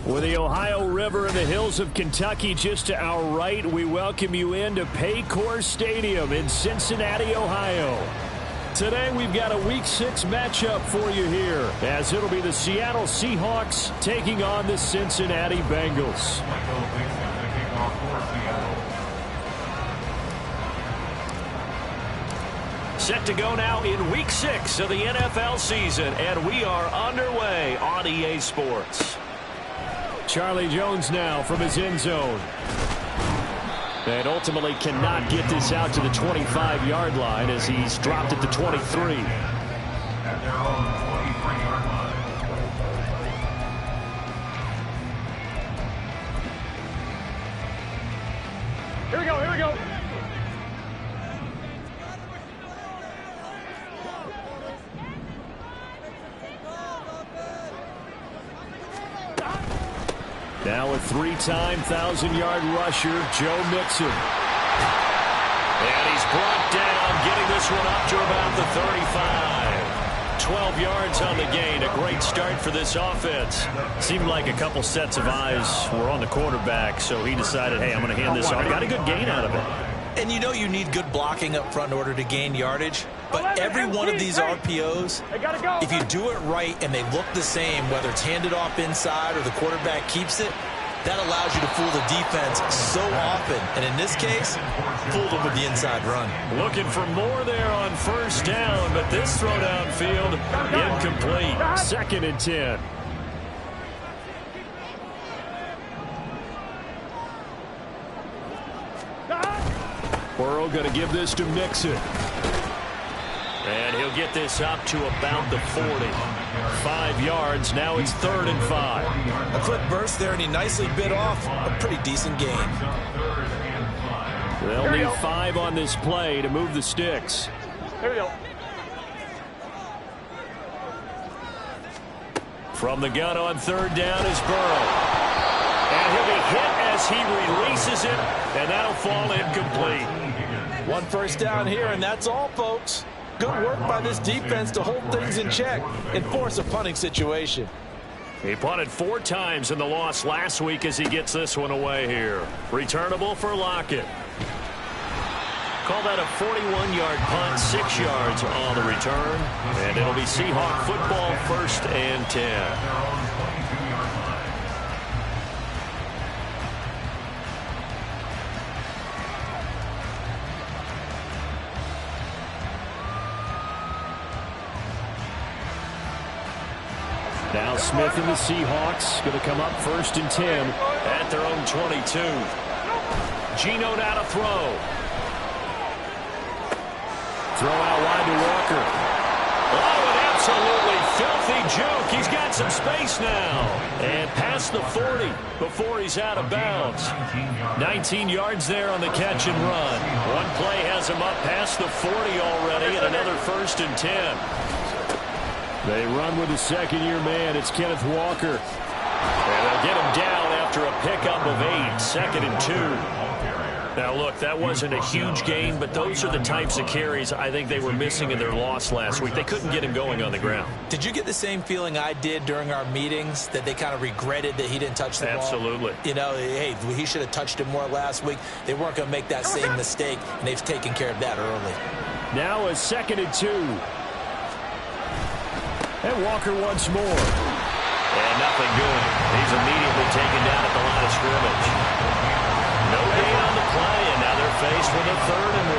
With the Ohio River and the hills of Kentucky just to our right, we welcome you into Paycor Stadium in Cincinnati, Ohio. Today we've got a Week 6 matchup for you here, as it'll be the Seattle Seahawks taking on the Cincinnati Bengals. Set to go now in Week 6 of the NFL season, and we are underway on EA Sports. Charlie Jones now from his end zone. And ultimately cannot get this out to the 25-yard line as he's dropped at the 23. Here we go, here we go. Now a three-time 1,000-yard rusher, Joe Mixon. And he's brought down, getting this one up to about the 35. 12 yards on the gain. A great start for this offense. Seemed like a couple sets of eyes were on the quarterback, so he decided, hey, I'm going to hand this off. Got a good gain out of it. And you know you need good blocking up front in order to gain yardage. But every one of these RPOs, if you do it right and they look the same, whether it's handed off inside or the quarterback keeps it, that allows you to fool the defense so often. And in this case, fooled them with the inside run. Looking for more there on first down, but this throw downfield incomplete. 2nd and 10. Burrow going to give this to Mixon. And he'll get this up to about the 40. 5 yards. Now it's 3rd and 5. A quick burst there, and he nicely bit off a pretty decent gain. They'll need 5 on this play to move the sticks. Here we go. From the gun on 3rd down is Burrow. And he'll be hit as he releases it, and that'll fall incomplete. 1 first down here, and that's all, folks. Good work by this defense to hold things in check and force a punting situation. He punted 4 times in the loss last week as he gets this one away here. Returnable for Lockett. Call that a 41-yard punt, 6 yards on the return. And it'll be Seahawk football, 1st and 10. Now Smith and the Seahawks going to come up 1st and 10 at their own 22. Geno now to throw. Throw out wide to Walker. Oh, an absolutely filthy juke. He's got some space now. And past the 40 before he's out of bounds. 19 yards there on the catch and run. One play has him up past the 40 already, and another 1st and 10. They run with the 2nd-year man. It's Kenneth Walker. And they'll get him down after a pickup of 8. 2nd and 2. Now, look, that wasn't a huge gain, but those are the types of carries I think they were missing in their loss last week. They couldn't get him going on the ground. Did you get the same feeling I did during our meetings, that they kind of regretted that he didn't touch the ball? Absolutely. You know, hey, he should have touched it more last week. They weren't going to make that same mistake, and they've taken care of that early. Now a 2nd and 2. And Walker once more. And nothing good. He's immediately taken down at the line of scrimmage. No gain on the play, and now they're faced with a 3rd and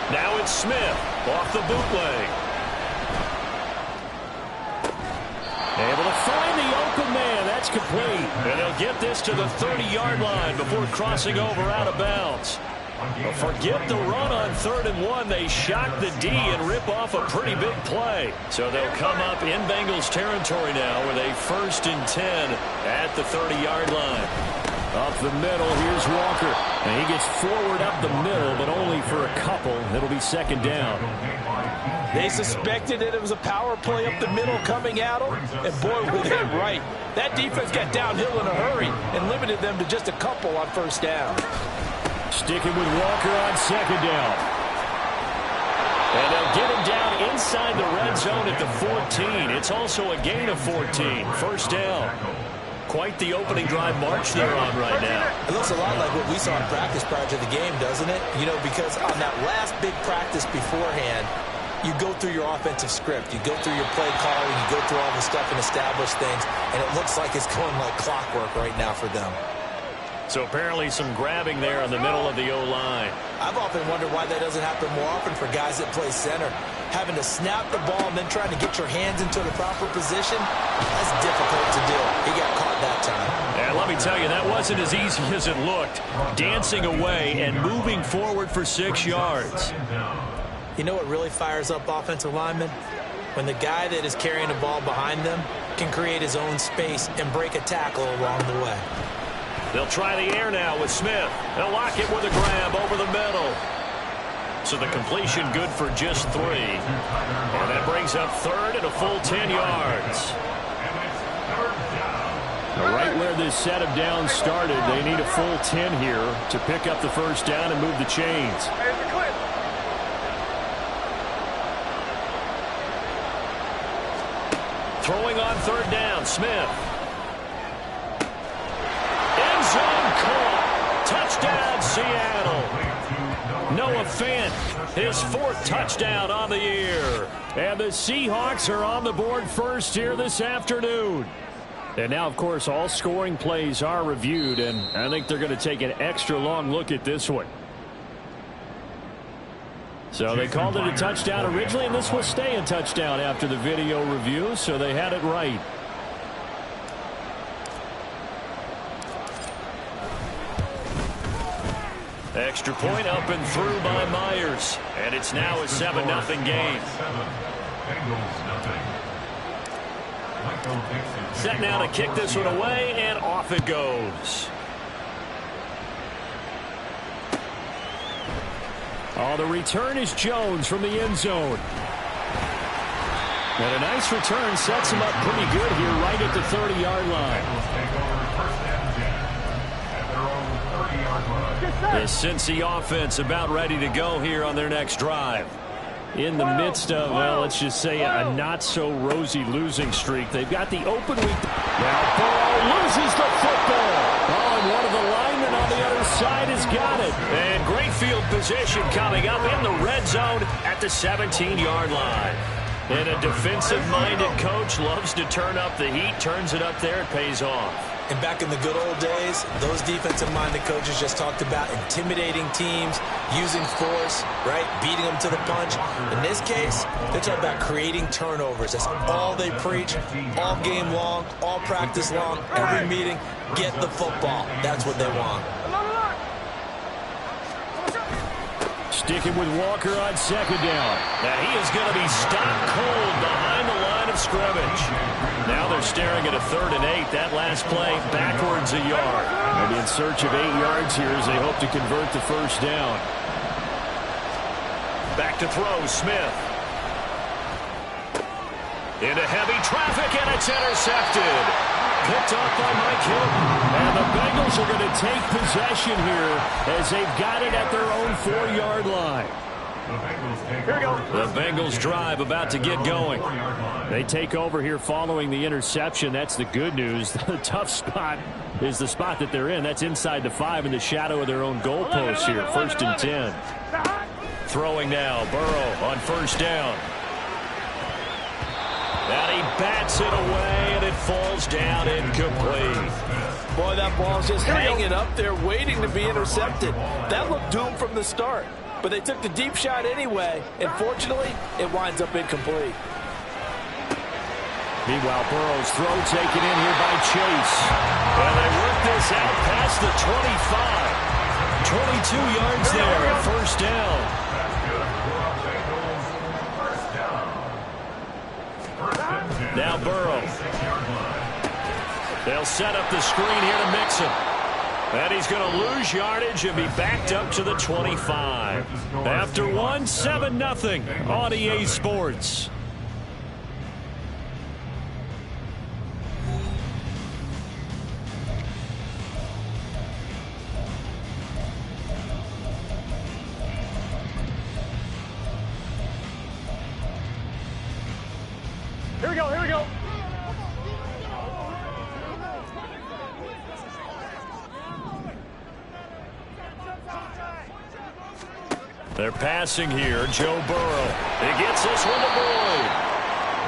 1. Now it's Smith off the bootleg. Able to find the open man. That's complete. And they'll get this to the 30-yard line before crossing over out of bounds. But forget the run on 3rd and 1. They shock the D and rip off a pretty big play. So they'll come up in Bengals territory now with a 1st and 10 at the 30-yard line. Up the middle, here's Walker. And he gets forward up the middle, but only for a couple. It'll be 2nd down. They suspected that it was a power play up the middle coming at them, and boy, were they right. That defense got downhill in a hurry and limited them to just a couple on 1st down. Sticking with Walker on 2nd down. And they'll get him down inside the red zone at the of 14. It's also a gain of 14. First down. Quite the opening drive march they're on right now. It looks a lot like what we saw in practice prior to the game, doesn't it? You know, because on that last big practice beforehand, you go through your offensive script. You go through your play calling. You go through all the stuff and establish things. And it looks like it's going like clockwork right now for them. So apparently some grabbing there in the middle of the O-line. I've often wondered why that doesn't happen more often for guys that play center. Having to snap the ball and then trying to get your hands into the proper position, that's difficult to do. He got caught that time. And let me tell you, that wasn't as easy as it looked. Dancing away and moving forward for 6 yards. You know what really fires up offensive linemen? When the guy that is carrying the ball behind them can create his own space and break a tackle along the way. They'll try the air now with Smith. They'll lock it with a grab over the middle. So the completion good for just 3. And that brings up third and a full 10 yards. Right where this set of downs started, they need a full 10 here to pick up the first down and move the chains. Throwing on third down, Smith. End zone caught. Touchdown, Seattle. Noah Fant, his 4th touchdown on the year. And the Seahawks are on the board first here this afternoon. And now, of course, all scoring plays are reviewed, and I think they're going to take an extra long look at this one. So they called it a touchdown originally, and this will stay a touchdown after the video review, so they had it right. Extra point up and through by Myers, and it's now a 7-0 game. Set now to kick this one away, and off it goes. Oh, the return is Jones from the end zone. And a nice return sets him up pretty good here right at the 30-yard line. The Cincy offense about ready to go here on their next drive. In the midst of, well, let's just say a not-so-rosy losing streak. They've got the open week. Now Burrow loses the football. Oh, and one of the linemen on the other side has got it. And great field position coming up in the red zone at the 17-yard line. And a defensive-minded coach loves to turn up the heat, turns it up there, it pays off. And back in the good old days, those defensive-minded coaches just talked about intimidating teams, using force, right, beating them to the punch. In this case, they talk about creating turnovers. That's all they preach, all game long, all practice long, every meeting. Get the football. That's what they want. Sticking with Walker on second down. Now he is going to be stopped cold behind the line of scrimmage. Now they're staring at a 3rd and 8. That last play backwards a yard. And in search of 8 yards here as they hope to convert the first down. Back to throw, Smith. Into heavy traffic, and it's intercepted. Picked off by Mike Hilton. And the Bengals are going to take possession here as they've got it at their own 4-yard line. Here we go. The Bengals drive about to get going. They take over here following the interception. That's the good news. The tough spot is the spot that they're in. That's inside the 5 in the shadow of their own goalpost here. 1st and 10. Throwing now. Burrow on first down. And he bats it away, and it falls down incomplete. Boy, that ball's just hanging up there waiting to be intercepted. That looked doomed from the start. But they took the deep shot anyway, and fortunately, it winds up incomplete. Meanwhile, Burrow's throw taken in here by Chase. And they work this out past the 25. 22 yards there at first down. Now Burrow. They'll set up the screen here to mix him. And he's going to lose yardage and be backed up to the 25. After 7-0 on EA Sports. Here we go, here we go. They're passing here. Joe Burrow. He gets this one to Boyd.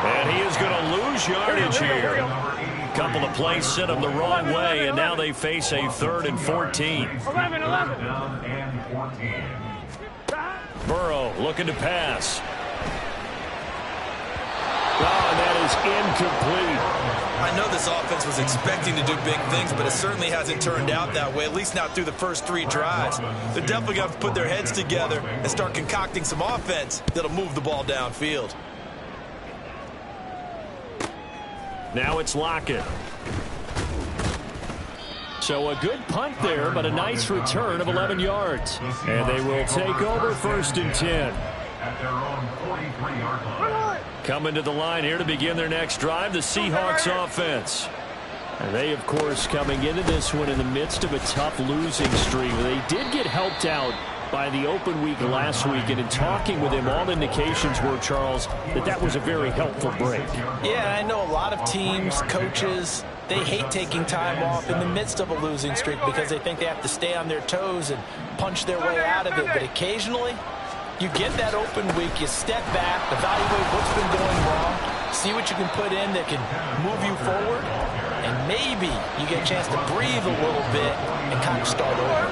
And he is going to lose yardage here. A couple of plays sent him the wrong way, and now they face a 3rd and 14. 11. Burrow looking to pass. Oh, and that is incomplete. I know this offense was expecting to do big things, but it certainly hasn't turned out that way, at least not through the first 3 drives. They're definitely going to have to put their heads together and start concocting some offense that'll move the ball downfield. Now it's Lockett. So a good punt there, but a nice return of 11 yards. And they will take over 1st and 10. At their own 43-yard line. Coming to the line here to begin their next drive, the Seahawks offense. And they, of course, coming into this one in the midst of a tough losing streak. They did get helped out by the open week last week, and in talking with him, all indications were, Charles, that was a very helpful break. Yeah, I know a lot of teams, coaches, they hate taking time off in the midst of a losing streak because they think they have to stay on their toes and punch their way out of it. But occasionally, you get that open week, you step back, evaluate what's been going wrong, see what you can put in that can move you forward, and maybe you get a chance to breathe a little bit and kind of start over.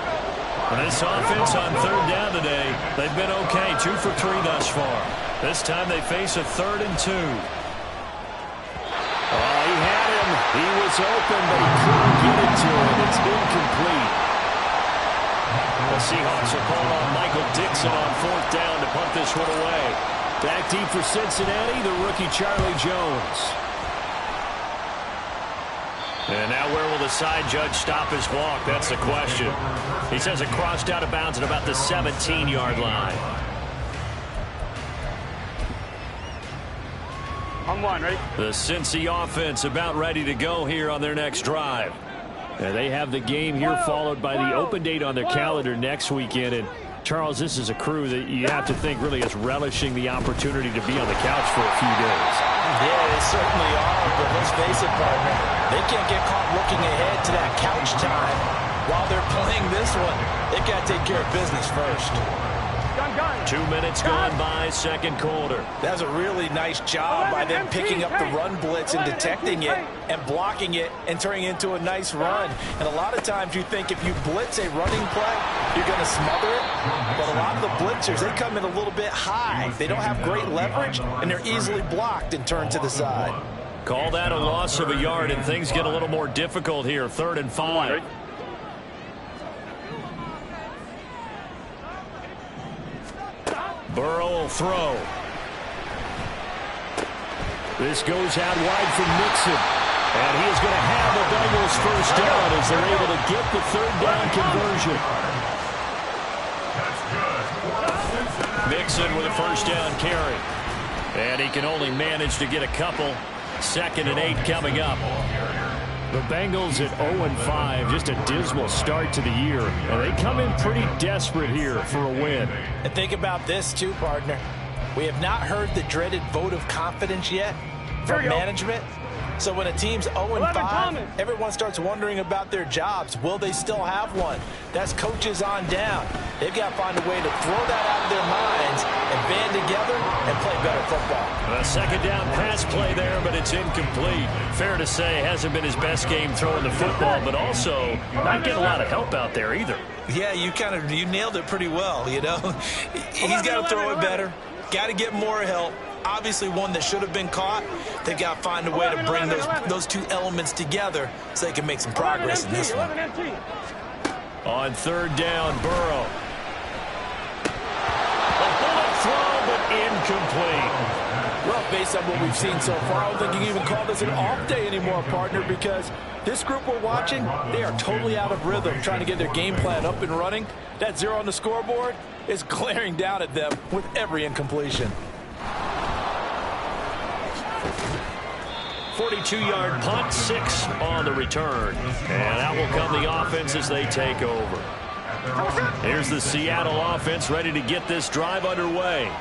Well, this offense on 3rd down today, they've been okay, 2 for 3 thus far. This time they face a 3rd and 2. Oh, he had him. He was open, but he couldn't get it to him. It's incomplete. The Seahawks are calling on Michael Dixon on 4th down to punt this one away. Back deep for Cincinnati, the rookie Charlie Jones. And now where will the side judge stop his walk? That's the question. He says it crossed out of bounds at about the 17-yard line. On 1, ready? The Cincy offense about ready to go here on their next drive. And they have the game here followed by the open date on their calendar next weekend. And Charles, this is a crew that you have to think really is relishing the opportunity to be on the couch for a few days. Yeah, they certainly are, but let's face it, partner. They can't get caught looking ahead to that couch time while they're playing this one. They've got to take care of business first. 2 minutes gone by, 2nd quarter. That's a really nice job by them picking up the run blitz and detecting it and blocking it and turning it into a nice run. And a lot of times you think if you blitz a running play, you're going to smother it. But a lot of the blitzers, they come in a little bit high. They don't have great leverage, and they're easily blocked and turned to the side. Call that a loss of a yard, and things get a little more difficult here. 3rd and 5. Burrow will throw. This goes out wide from Mixon. And he is going to have the Bengals 1st down as they're able to get the 3rd down conversion. Mixon with a 1st down carry. And he can only manage to get a couple. 2nd and 8 coming up. The Bengals at 0-5, just a dismal start to the year. And they come in pretty desperate here for a win. And think about this too, partner. We have not heard the dreaded vote of confidence yet from management. So when a team's 0-5, everyone starts wondering about their jobs. Will they still have one? That's coaches on down. They've got to find a way to throw that out of their minds and band together and play better football. A 2nd down pass play there, but it's incomplete. Fair to say, hasn't been his best game throwing the football, but also not getting a lot of help out there either. Yeah, you nailed it pretty well, you know. He's got to throw it better. Got to get more help. Obviously one that should have been caught. They've got to find a way to bring those 2 elements together so they can make some progress in this one. On 3rd down, Burrow. A bullet throw, but incomplete. Well, based on what we've seen so far, I don't think you can even call this an off day anymore, partner, because this group we're watching, they are totally out of rhythm, trying to get their game plan up and running. That 0 on the scoreboard is glaring down at them with every incompletion. 42-yard punt, 6 on the return. And out will come the offense as they take over. Here's the Seattle offense ready to get this drive underway.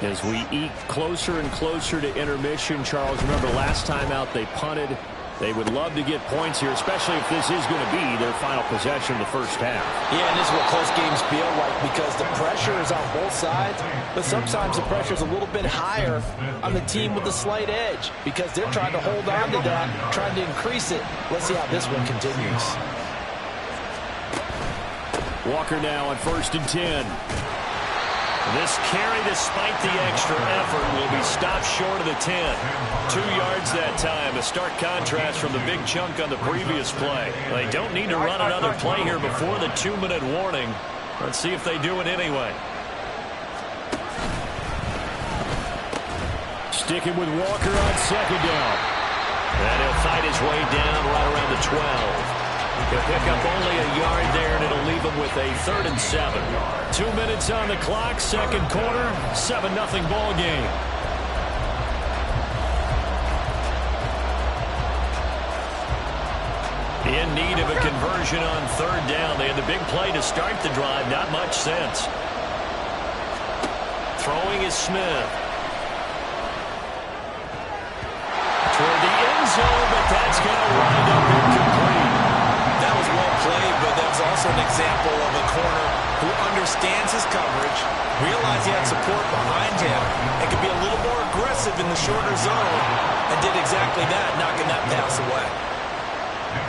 As we eke closer and closer to intermission, Charles, remember last time out they punted. They would love to get points here, especially if this is going to be their final possession of the first half. Yeah, and this is what close games feel like because the pressure is on both sides, but sometimes the pressure is a little bit higher on the team with the slight edge because they're trying to hold on to that, trying to increase it. Let's see how this one continues. Walker now on 1st and 10. This carry, despite the extra effort, will be stopped short of the 10. 2 yards that time, a stark contrast from the big chunk on the previous play. They don't need to run another play here before the 2-minute warning. Let's see if they do it anyway. Sticking with Walker on 2nd down. And he'll fight his way down right around the 12. He'll pick up only a yard there, and it'll leave him with a 3rd and 7. 2 minutes on the clock, 2nd quarter, 7-0 ball game. In need of a conversion on 3rd down. They had the big play to start the drive. Not much sense. Throwing is Smith. Toward the end zone, but that's going to wind up incomplete. That was well played, but that was also an example of a corner who understands his coverage, realized he had support behind him, and could be a little more aggressive in the shorter zone, and did exactly that, knocking that pass away.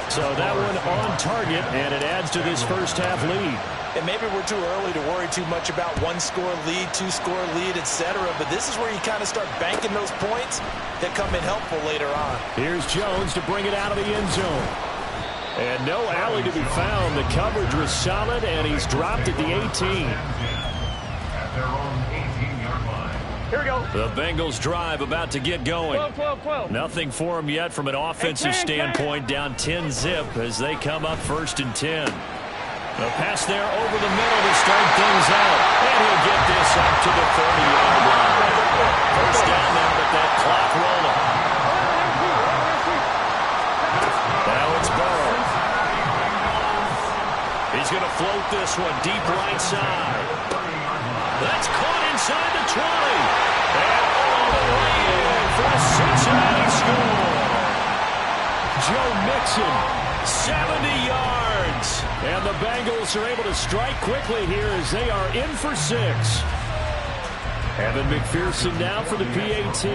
So that one on target, and it adds to this first half lead. And maybe we're too early to worry too much about 1-score lead, 2-score lead, etc. But this is where you kind of start banking those points that come in helpful later on. Here's Jones to bring it out of the end zone. And no alley to be found. The coverage was solid, and he's dropped at the 18. At their own 18-yard line. Here we go. The Bengals drive about to get going. 12. Nothing for them yet from an offensive standpoint. Down 10-zip as they come up 1st and 10. The pass there over the middle to start things out. And he'll get this up to the 30-yard line. First down now with that clock rolling. Now it's Burrow. He's going to float this one deep right side. That's caught inside the 20. And all the way in for a Cincinnati score. Joe Mixon, 70 yards. And the Bengals are able to strike quickly here as they are in for 6. Evan McPherson now for the PAT.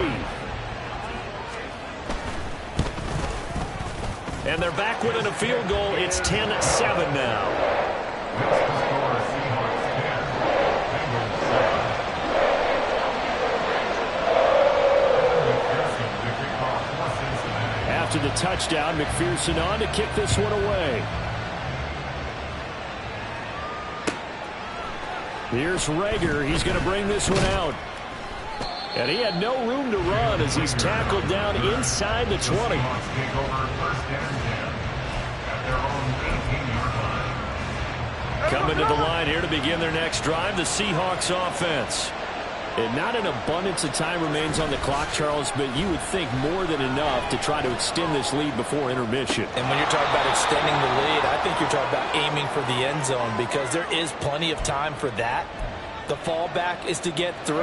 And they're back within a field goal. It's 10-7 now. After the touchdown, McPherson on to kick this one away. Here's Rager. He's going to bring this one out. And he had no room to run as he's tackled down inside the 20. Coming to the line here to begin their next drive, the Seahawks offense. And not an abundance of time remains on the clock, Charles, but you would think more than enough to try to extend this lead before intermission. And when you're talking about extending the lead, I think you're talking about aiming for the end zone because there is plenty of time for that. The fallback is to get 3.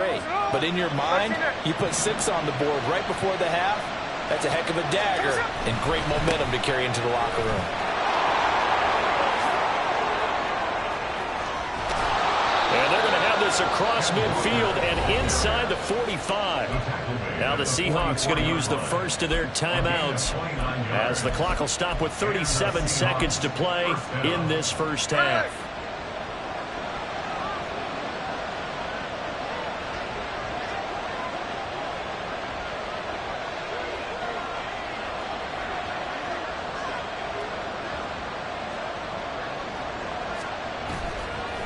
But in your mind, you put 6 on the board right before the half. That's a heck of a dagger and great momentum to carry into the locker room. And they're going to have this across midfield and inside the 45. Now the Seahawks going to use the first of their timeouts as the clock will stop with 37 seconds to play in this first half.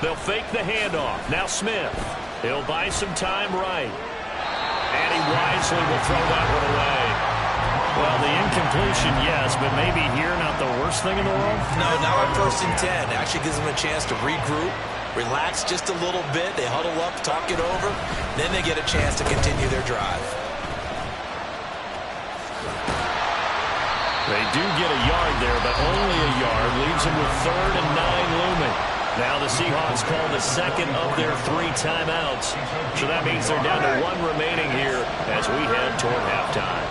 They'll fake the handoff. Now Smith. He'll buy some time right. And he wisely will throw that one away. Well, the incompletion, yes, but maybe here not the worst thing in the world? No, now at 1st and 10. Actually gives them a chance to regroup, relax just a little bit. They huddle up, talk it over. Then they get a chance to continue their drive. They do get a yard there, but only a yard. Leaves them with 3rd and 9 looming. Now the Seahawks call the second of their 3 timeouts. So that means they're down to 1 remaining here as we head toward halftime.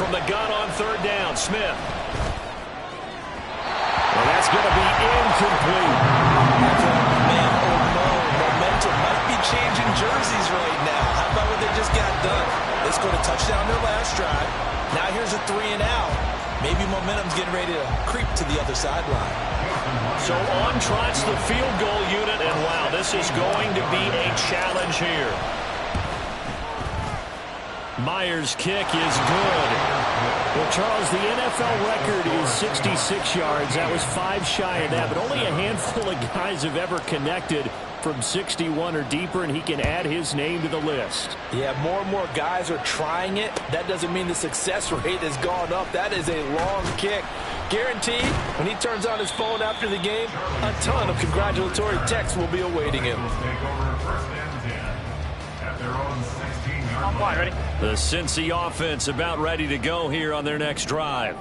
From the gun on 3rd down, Smith. Well, that's going to be incomplete. Man, oh no, momentum might be changing jerseys right now. How about what they just got done? They scored a touchdown their last drive. Now here's a 3 and out. Maybe momentum's getting ready to creep to the other sideline. So on trots the field goal unit, and wow, this is going to be a challenge here. Myers' kick is good. Well, Charles, the NFL record is 66 yards. That was 5 shy of that, but only a handful of guys have ever connected from 61 or deeper, and he can add his name to the list. Yeah, more and more guys are trying it. That doesn't mean the success rate has gone up. That is a long kick. Guaranteed, when he turns on his phone after the game, a ton of congratulatory texts will be awaiting him. The Cincy offense about ready to go here on their next drive.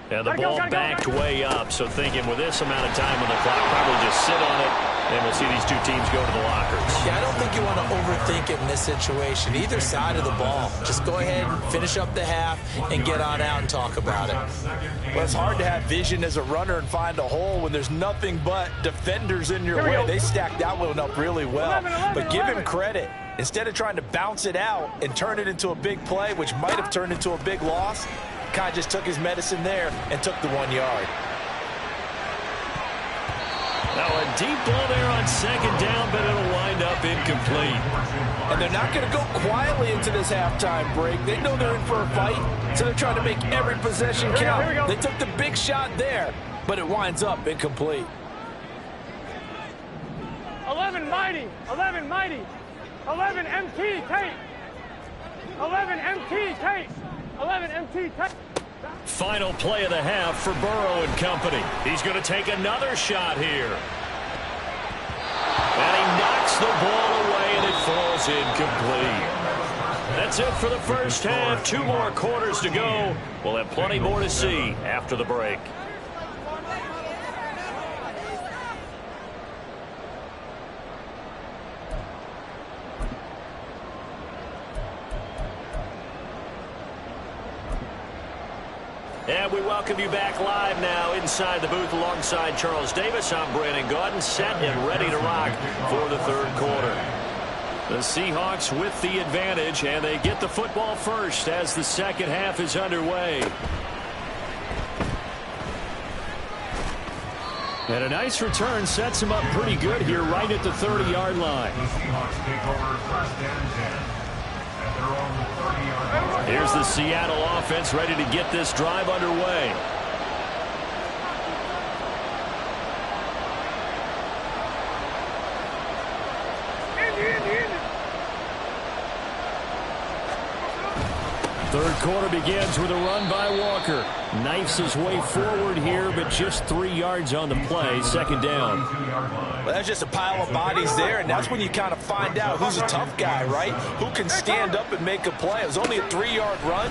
And the ball backed way up, so thinking with this amount of time on the clock, probably just sit on it, and we'll see these 2 teams go to the lockers. Yeah, I don't think you want to overthink it in this situation. Either side of the ball. Just go ahead and finish up the half and get on out and talk about it. Well, it's hard to have vision as a runner and find a hole when there's nothing but defenders in your way. They stacked that one up really well. But give him credit. Instead of trying to bounce it out and turn it into a big play, which might have turned into a big loss, kind of just took his medicine there and took the 1 yard. Now a deep ball there on 2nd down, but it'll wind up incomplete. And they're not going to go quietly into this halftime break. They know they're in for a fight, so they're trying to make every possession count. They took the big shot there, but it winds up incomplete. 11 mighty, 11 mighty, 11 MT tape, 11 MT tape, 11 MT tape. Final play of the half for Burrow and company. He's going to take another shot here. And he knocks the ball away, and it falls incomplete. That's it for the first half. 2 more quarters to go. We'll have plenty more to see after the break. And we welcome you back live now inside the booth alongside Charles Davis. I'm Brandon Gaudin, set and ready to rock for the 3rd quarter. The Seahawks with the advantage, and they get the football first as the 2nd half is underway. And a nice return sets him up pretty good here right at the 30-yard line. The Seahawks take over 1st and 10. Here's the Seattle offense ready to get this drive underway. Third quarter begins with a run by Walker. Knifes his way forward here, but just 3 yards on the play. 2nd down. Well, that's just a pile of bodies there, and that's when you kind of find out who's a tough guy, right? Who can stand up and make a play. It was only a 3-yard run,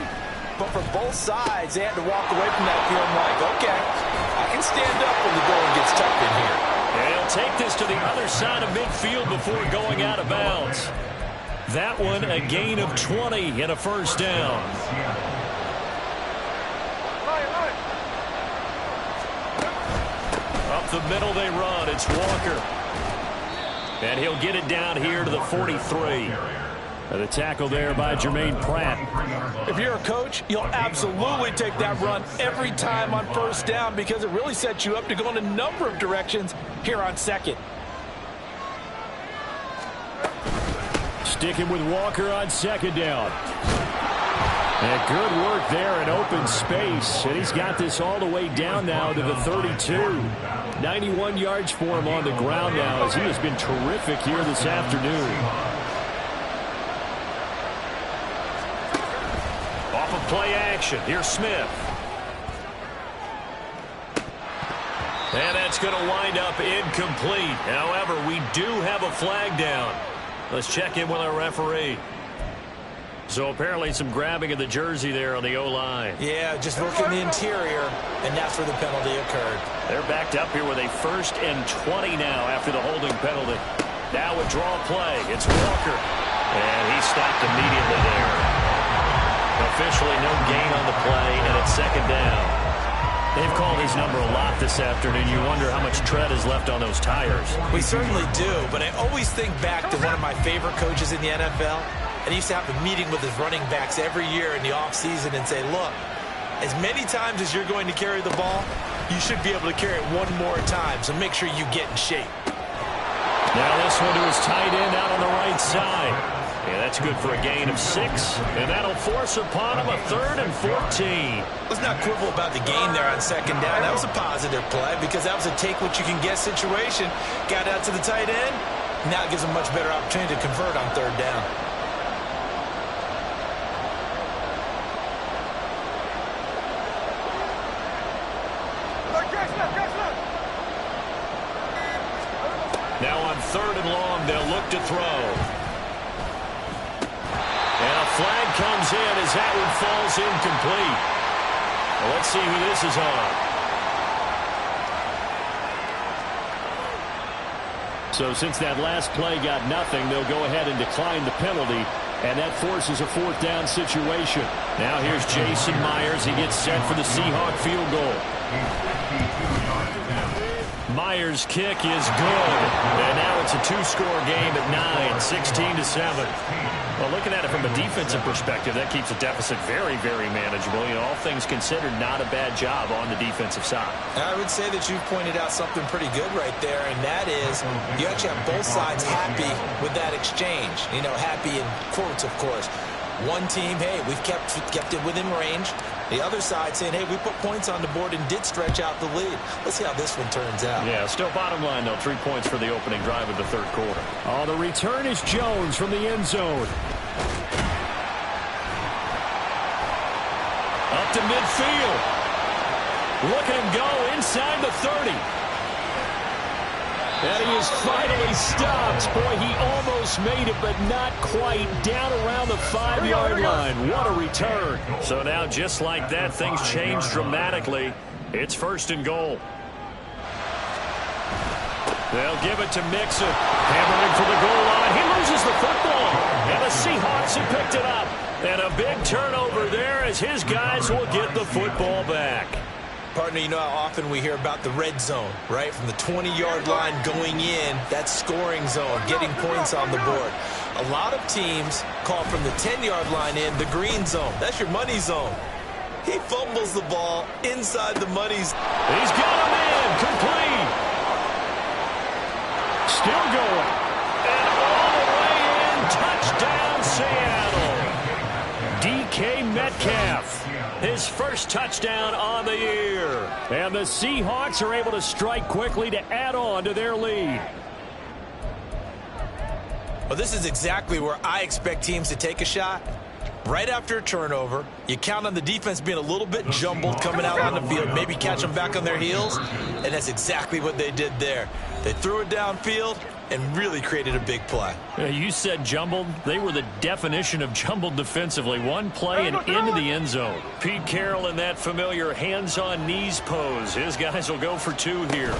but for both sides, they had to walk away from that feeling like, okay, I can stand up when the going gets tough in here. And he'll take this to the other side of midfield before going out of bounds. That one a gain of 20 and a 1st down. Up the middle they run. It's Walker. And he'll get it down here to the 43. And a tackle there by Jermaine Pratt. If you're a coach, you'll absolutely take that run every time on 1st down because it really sets you up to go in a number of directions here on 2nd. Sticking with Walker on 2nd down. And good work there in open space. And he's got this all the way down now to the 32. 91 yards for him on the ground now as he has been terrific here this afternoon. Off of play action. Here's Smith. And that's going to wind up incomplete. However, we do have a flag down. Let's check in with our referee. So apparently some grabbing of the jersey there on the O-line. Yeah, just working the interior, and that's where the penalty occurred. They're backed up here with a 1st and 20 now after the holding penalty. Now a draw play. It's Walker. And he stopped immediately there. Officially no gain on the play, and it's 2nd down. They've called his number a lot this afternoon. You wonder how much tread is left on those tires. We certainly do, but I always think back to one of my favorite coaches in the NFL. And he used to have a meeting with his running backs every year in the offseason and say, look, as many times as you're going to carry the ball, you should be able to carry it one more time, so make sure you get in shape. Now this one to his tight end out on the right side. Yeah, that's good for a gain of 6, and that'll force upon him a 3rd and 14. Let's not quibble about the gain there on 2nd down. That was a positive play because that was a take-what-you-can-get situation. Got out to the tight end. Now it gives him a much better opportunity to convert on 3rd down. Now on 3rd and long, they'll look to throw. And a flag comes in as that one falls incomplete. Well, let's see who this is on. So since that last play got nothing, they'll go ahead and decline the penalty, and that forces a 4th down situation. Now here's Jason Myers. He gets set for the Seahawk field goal. Myers' kick is good. And now it's a 2-score game at 9, 16-7. Well, looking at it from a defensive perspective, that keeps the deficit very, very manageable. You know, all things considered, not a bad job on the defensive side. I would say that you've pointed out something pretty good right there, and that is you actually have both sides happy with that exchange. You know, happy in quotes, of course. One team, hey, we've kept it within range. The other side saying, hey, we put points on the board and did stretch out the lead. Let's see how this one turns out. Yeah, still bottom line, though, 3 points for the opening drive of the 3rd quarter. Oh, the return is Jones from the end zone. Up to midfield. Look at him go inside the 30. And he is finally stopped. Boy, he almost made it, but not quite. Down around the 5-yard line. What a return. So now, just like that, things change dramatically. It's 1st and goal. They'll give it to Mixon. Hammering for the goal line. He loses the football. And the Seahawks have picked it up. And a big turnover there as his guys will get the football back. Partner, you know how often we hear about the red zone, right? From the 20-yard line going in, that scoring zone, getting points on the board. A lot of teams call from the 10-yard line in the green zone. That's your money zone. He fumbles the ball inside the money zone. He's got him in, complete. Still going. And all the way in, touchdown Seattle. DK Metcalf. His first touchdown on the year. And the Seahawks are able to strike quickly to add on to their lead. Well, this is exactly where I expect teams to take a shot. Right after a turnover, you count on the defense being a little bit jumbled coming out on the field, maybe catch them back on their heels, and that's exactly what they did there. They threw it downfield and really created a big play. You said jumbled. They were the definition of jumbled defensively. One play and into the end zone. Pete Carroll in that familiar hands-on-knees pose. His guys will go for 2 here.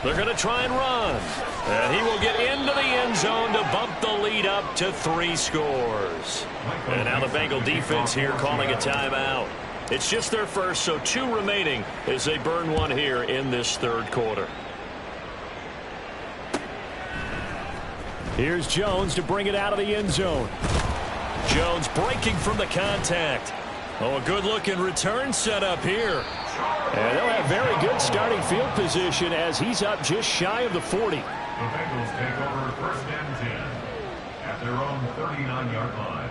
They're going to try and run. And he will get into the end zone to bump the lead up to 3 scores. And now the Bengal defense here calling a timeout. It's just their first, so 2 remaining as they burn one here in this 3rd quarter. Here's Jones to bring it out of the end zone. Jones breaking from the contact. Oh, a good-looking return set up here. And they'll have very good starting field position as he's up just shy of the 40. The Bengals take over 1st and 10 at their own 39-yard line.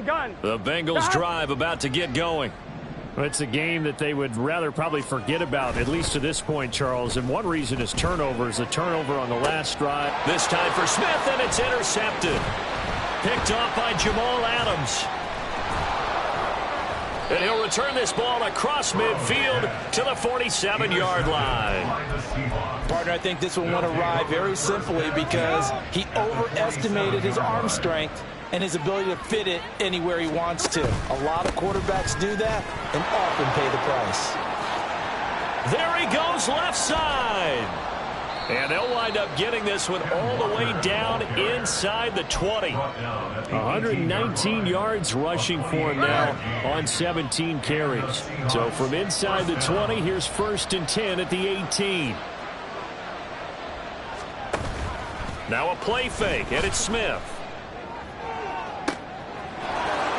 Gun. The Bengals drive about to get going. It's a game that they would rather probably forget about, at least to this point, Charles. And one reason is turnovers. A turnover on the last drive. This time for Smith, and it's intercepted. Picked off by Jamal Adams. And he'll return this ball across midfield to the 47-yard line. Partner, I think this one went awry very simply because he overestimated his arm strength and his ability to fit it anywhere he wants to. A lot of quarterbacks do that and often pay the price. There he goes left side. And they'll wind up getting this one all the way down inside the 20. 119 yards rushing for him now on 17 carries. So from inside the 20, here's 1st and 10 at the 18. Now a play fake, and it's Smith.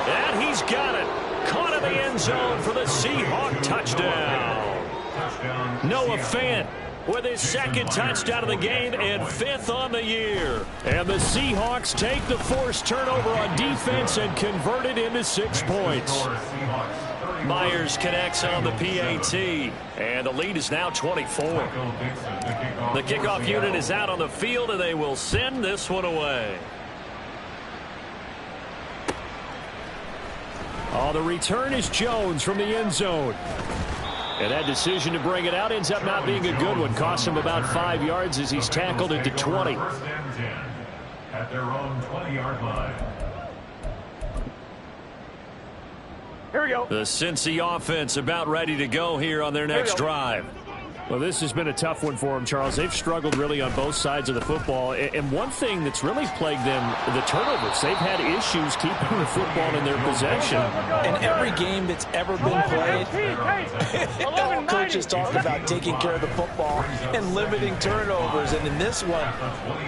And he's got it. Caught in the end zone for the Seahawk touchdown. Noah Fant with his 2nd touchdown of the game and 5th on the year. And the Seahawks take the forced turnover on defense and convert it into 6 points. Myers connects on the PAT, and the lead is now 24. The kickoff unit is out on the field, and they will send this one away. Oh, the return is Jones from the end zone. And that decision to bring it out ends up not being a good one. Costs him about 5 yards as he's tackled at the 20. At their own 20-yard line. Here we go. The Cincy offense about ready to go here on their next drive. Well, this has been a tough one for them, Charles. They've struggled really on both sides of the football. And one thing that's really plagued them, the turnovers. They've had issues keeping the football in their possession. In every game that's ever been played, all coaches talk about taking care of the football and limiting turnovers. And in this one,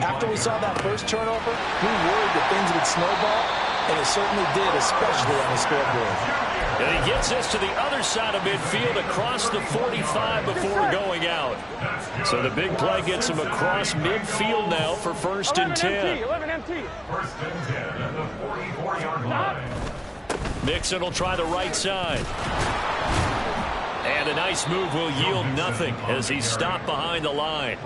after we saw that first turnover, we worried that things would snowball, and it certainly did, especially on the scoreboard. And he gets this to the other side of midfield across the 45 before going out. So the big play gets him across midfield now for 1st and 10. 11 MT. 1st and 10 at the 44-yard line. Mixon will try the right side. And a nice move will yield nothing as he's stopped behind the line.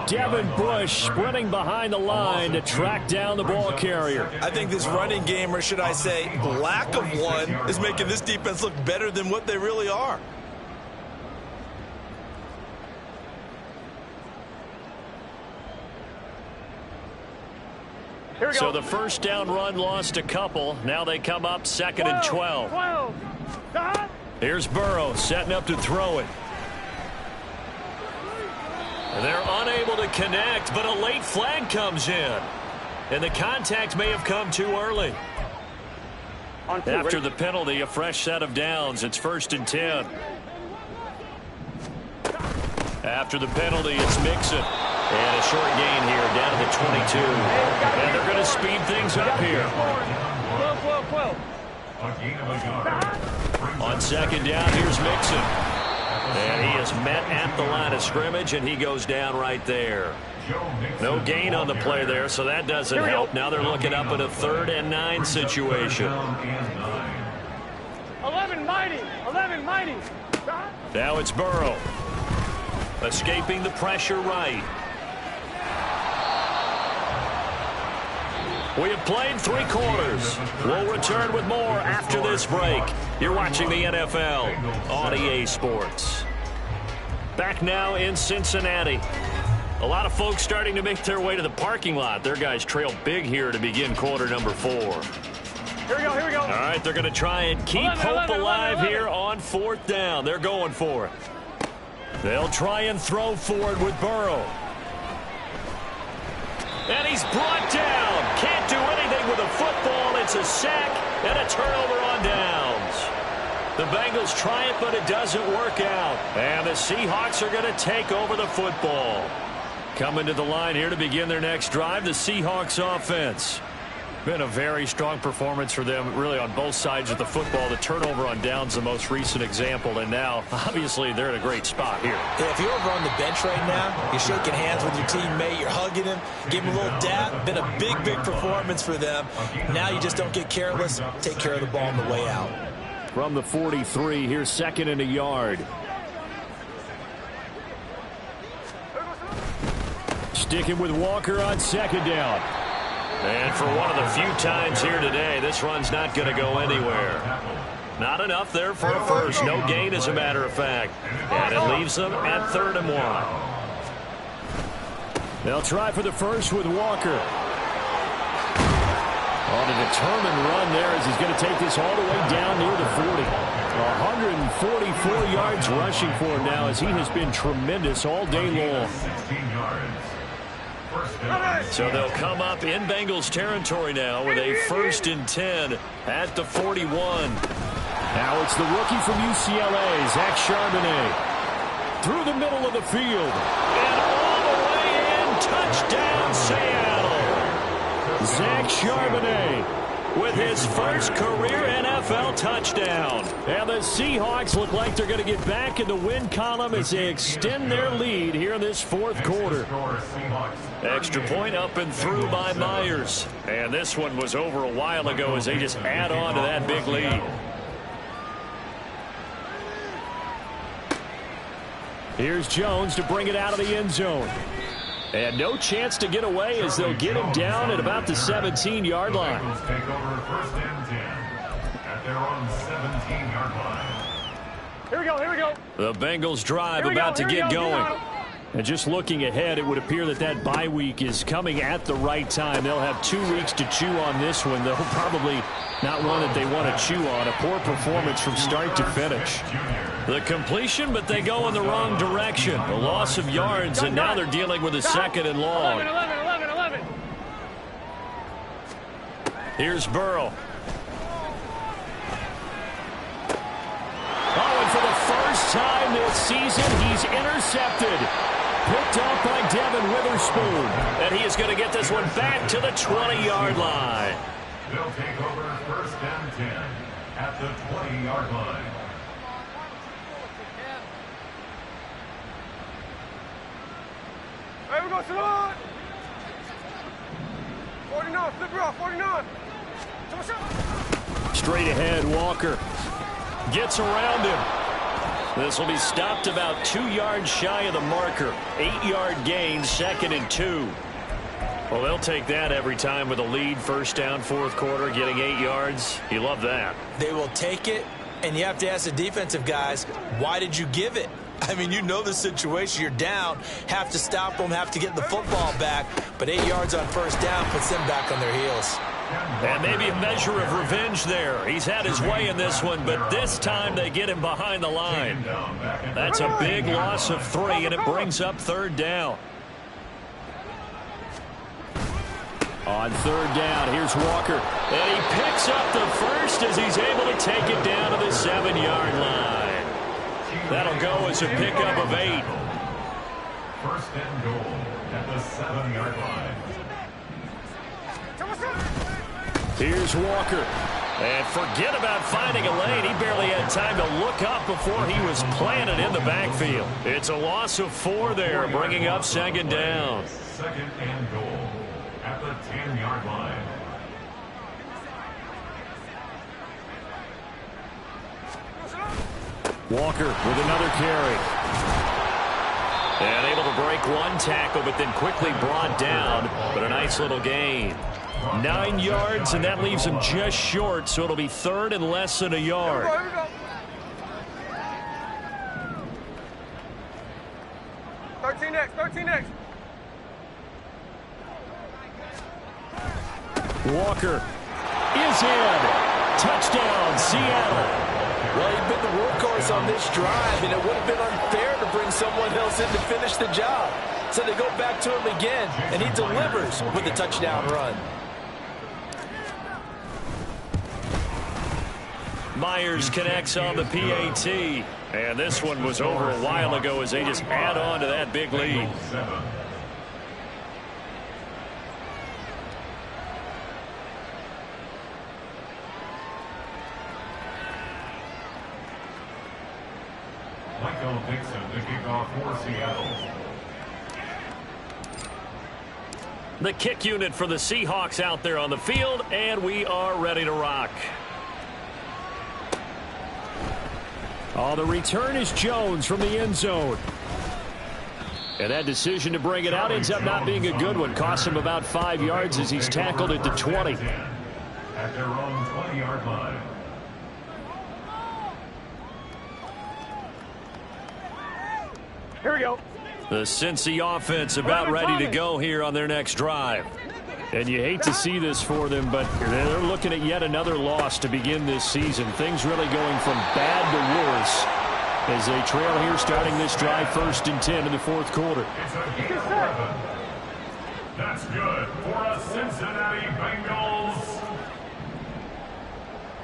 Devin Bush sprinting behind the line to track down the ball carrier. I think this running game, or should I say lack of one, is making this defense look better than what they really are. Here we go. So the first down run lost a couple. Now they come up 2nd and 12. 12. Stop. Here's Burrow setting up to throw it. They're unable to connect, but a late flag comes in. And the contact may have come too early. After the penalty, a fresh set of downs. It's 1st and 10. After the penalty, it's Mixon. And a short gain here down to the 22. And they're going to speed things up here. 12. A gain of a yard. On 2nd down, here's Mixon. And he is met at the line of scrimmage, and he goes down right there. No gain on the play there, so that doesn't help. Now they're looking up at a 3rd and 9 situation. 11 mighty. Stop. Now it's Burrow. Escaping the pressure right. We have played 3 quarters. We'll return with more after this break. You're watching the NFL on EA Sports. Back now in Cincinnati. A lot of folks starting to make their way to the parking lot. Their guys trail big here to begin quarter number 4. Here we go. All right, they're going to try and keep hope alive here on 4th down. They're going for it. They'll try and throw for it with Burrow. And he's brought down. Can't do anything with a football. It's a sack and a turnover on downs. The Bengals try it, but it doesn't work out. And the Seahawks are going to take over the football. Coming to the line here to begin their next drive, the Seahawks offense. Been a very strong performance for them, really, on both sides of the football. The turnover on downs, the most recent example, and now, obviously, they're in a great spot here. Yeah, if you're over on the bench right now, you're shaking hands with your teammate, you're hugging him, give him a little dap. Been a big performance for them. Now you just don't get careless. Take care of the ball on the way out. From the 43, here's 2nd and a yard. Sticking with Walker on 2nd down. And for one of the few times here today, this run's not going to go anywhere. Not enough there for a first. No gain, as a matter of fact. And it leaves them at 3rd and 1. They'll try for the first with Walker. On a determined run there as he's going to take this all the way down near the 40. 144 yards rushing for him now as he has been tremendous all day long. So they'll come up in Bengals territory now with a 1st and 10 at the 41. Now it's the rookie from UCLA, Zach Charbonnet. Through the middle of the field. And all the way in. Touchdown, Seattle. Zach Charbonnet with his first career NFL touchdown. And the Seahawks look like they're going to get back in the win column as they extend their lead here in this 4th quarter. Extra point up and through by Myers. And this one was over a while ago as they just add on to that big lead. Here's Jones to bring it out of the end zone. And no chance to get away as they'll get him down at about the 17-yard line. Take over 1st and 10 at their own 17-yard line. Here we go, here we go. The Bengals drive about to get going. And just looking ahead, it would appear that that bye week is coming at the right time. They'll have 2 weeks to chew on this one. They'll probably not one that they want to chew on. A poor performance from start to finish. The completion, but they go in the wrong direction. The loss of yards, and now they're dealing with a 2nd and long. 11. Here's Burrow. Oh, and for the first time this season, he's intercepted. Picked off by Devin Witherspoon. And he is going to get this one back to the 20-yard line. They'll take over 1st and 10 at the 20-yard line. Hey, we go, Salon. 49, flip it off, 49. Straight ahead, Walker. Gets around him. This will be stopped about 2 yards shy of the marker. 8-yard gain, 2nd and 2. Well, they'll take that every time with a lead. 1st down, 4th quarter, getting 8 yards. You love that. They will take it, and you have to ask the defensive guys, why did you give it? I mean, you know the situation. You're down, have to stop them, have to get the football back. But 8 yards on 1st down puts them back on their heels. And maybe a measure of revenge there. He's had his way in this one, but this time they get him behind the line. That's a big loss of 3, and it brings up 3rd down. On 3rd down, here's Walker. And he picks up the first as he's able to take it down to the 7-yard line. That'll go as a pickup of 8. 1st and goal at the 7-yard line. Here's Walker. And forget about finding a lane. He barely had time to look up before he was planted in the backfield. It's a loss of 4 there, bringing up 2nd down. 2nd and goal at the 10-yard line. Walker with another carry. And able to break one tackle, but then quickly brought down. But a nice little gain. 9 yards, and that leaves him just short, so it'll be 3rd and less than a yard. Here we go. 13 next. Walker is in. Touchdown, Seattle. Well, he'd been the workhorse on this drive, and it would have been unfair to bring someone else in to finish the job. So they go back to him again, and he delivers with a touchdown run. Myers connects on the PAT. And this one was over a while ago as they just add on to that big lead. Michael Dixon to kick off for Seattle. The kick unit for the Seahawks out there on the field, and we are ready to rock. Oh, the return is Jones from the end zone. And that decision to bring it out ends up not being a good one. Costs him about 5 yards as he's tackled at the 20. At their own 20-yard line. Here we go. The Cincy offense about ready to go here on their next drive. And you hate to see this for them, but they're looking at yet another loss to begin this season. Things really going from bad to worse as they trail here starting this drive 1st and 10 in the 4th quarter. That's good for a Cincinnati Bengals.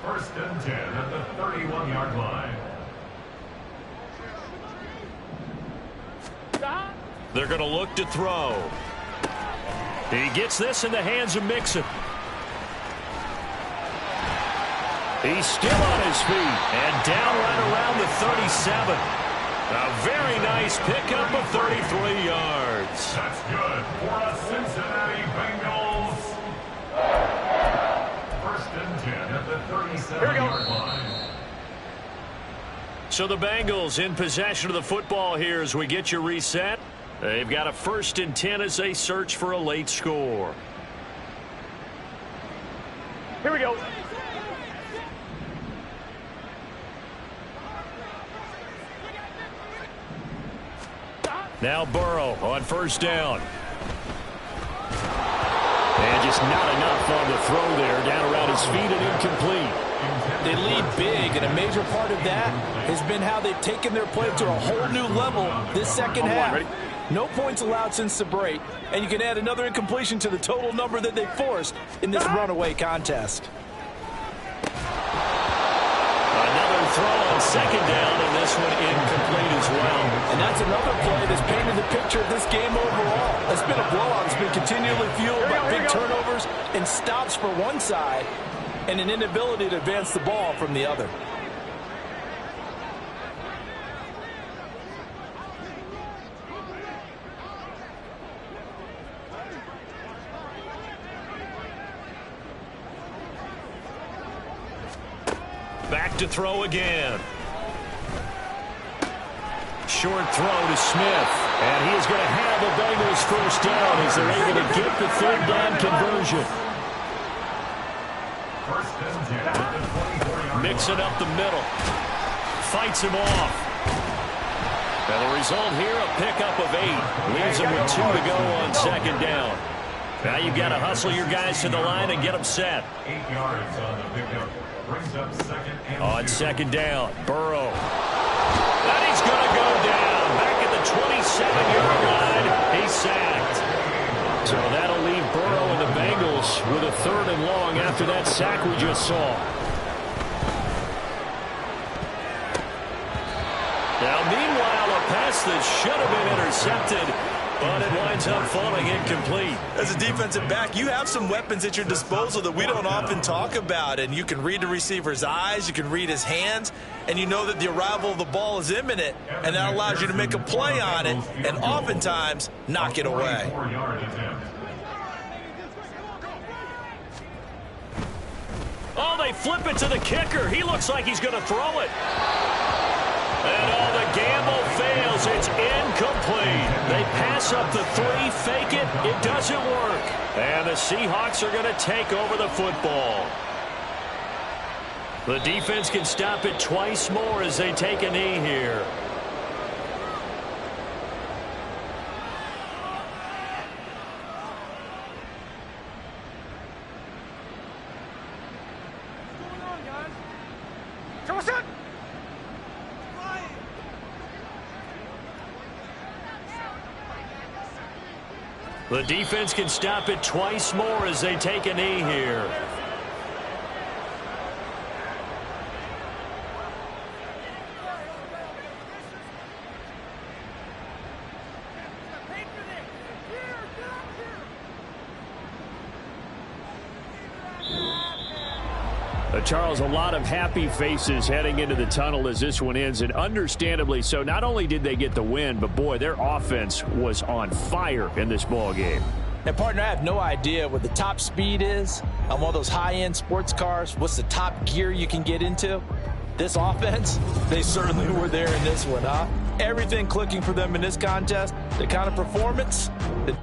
1st and 10 at the 31-yard line. They're going to look to throw. He gets this in the hands of Mixon. He's still on his feet and down right around the 37. A very nice pickup of 33 yards. That's good for a Cincinnati Bengals. 1st and 10 at the 37-yard line. So the Bengals in possession of the football here as we get you reset. They've got a 1st and 10 as they search for a late score. Here we go. Now Burrow on 1st down. And just not enough on the throw there. Down around his feet and incomplete. They lead big, and a major part of that has been how they've taken their play to a whole new level this second half. No points allowed since the break, and you can add another incompletion to the total number that they forced in this runaway contest. Another throw on 2nd down, and this one incomplete as well. And that's another play that's painted the picture of this game overall. It's been a blowout. It's been continually fueled by big turnovers and stops for one side and an inability to advance the ball from the other. Back to throw again. Short throw to Smith. And he is going to have the Bengals 1st down as they're able to get the 3rd down conversion. 1st and 10 at the 24-yard line. Mixing up the middle. Fights him off. And the result here, a pickup of 8. Leaves him with 2 to go on 2nd down. Now you've got to hustle your guys to the line and get them set. 8 yards on the pickup. Brings up 2nd and On 2. 2nd down, Burrow. And he's going to go down. Back at the 27-yard line. He's sacked. So that'll leave Burrow and the Bengals with a 3rd and long after that sack we just saw. Now, meanwhile, a pass that should have been intercepted, but it winds up falling incomplete. As a defensive back, you have some weapons at your disposal that we don't often talk about, and you can read the receiver's eyes, you can read his hands, and you know that the arrival of the ball is imminent, and that allows you to make a play on it and oftentimes knock it away. 4-yard attempt. Oh, they flip it to the kicker. He looks like he's going to throw it. And oh, the gamble fails. It's incomplete. They pass up the 3, fake it. It doesn't work. And the Seahawks are going to take over the football. The defense can stop it twice more as they take a knee here. The defense can stop it twice more as they take a knee here. Charles, a lot of happy faces heading into the tunnel as this one ends, and understandably so. Not only did they get the win, but boy, their offense was on fire in this ball game. And partner, I have no idea what the top speed is on one of those high-end sports cars. What's the top gear you can get into? This offense, they certainly were there in this one, huh? Everything clicking for them in this contest, the kind of performance that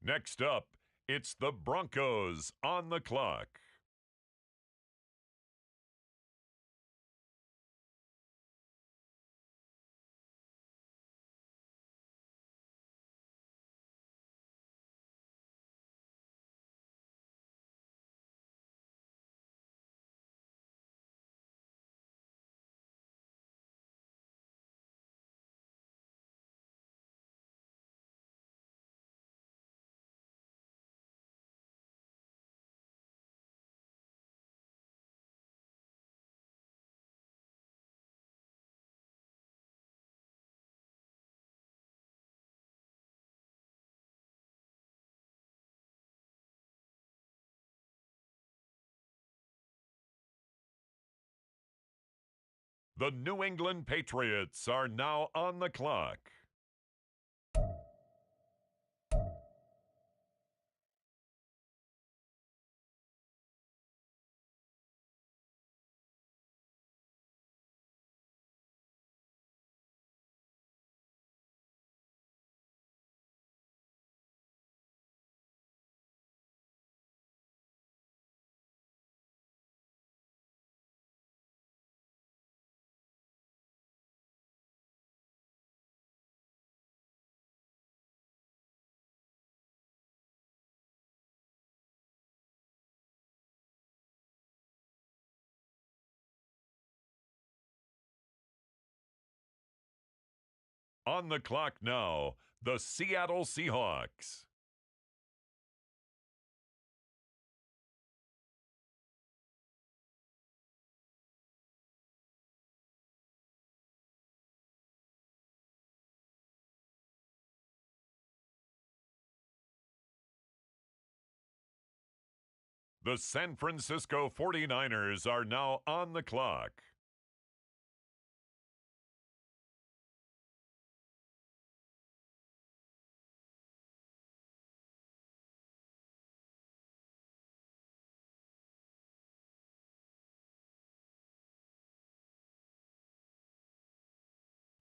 Next up, it's the Broncos on the clock. The New England Patriots are now on the clock. On the clock now, the Seattle Seahawks. The San Francisco 49ers are now on the clock.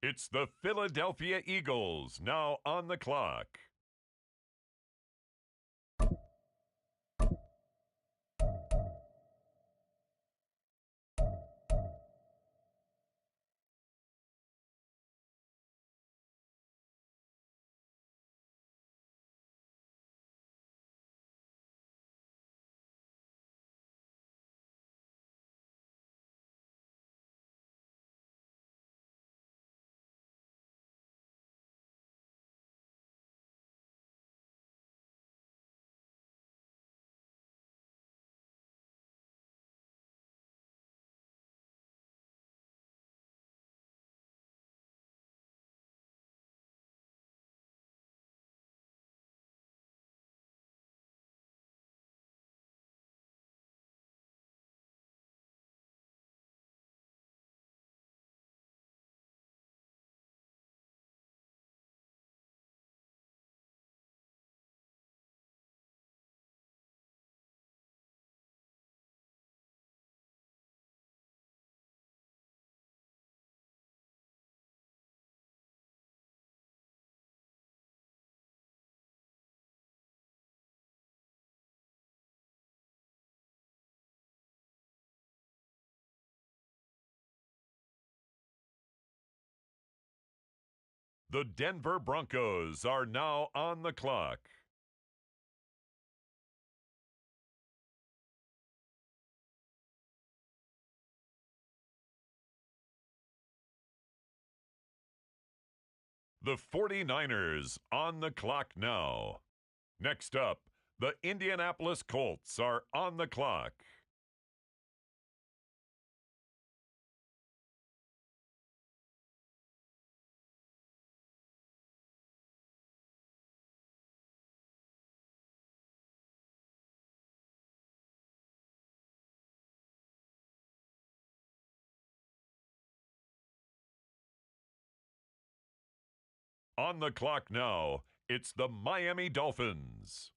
It's the Philadelphia Eagles now on the clock. The Denver Broncos are now on the clock. The 49ers on the clock now. Next up, the Indianapolis Colts are on the clock. On the clock now, it's the Miami Dolphins.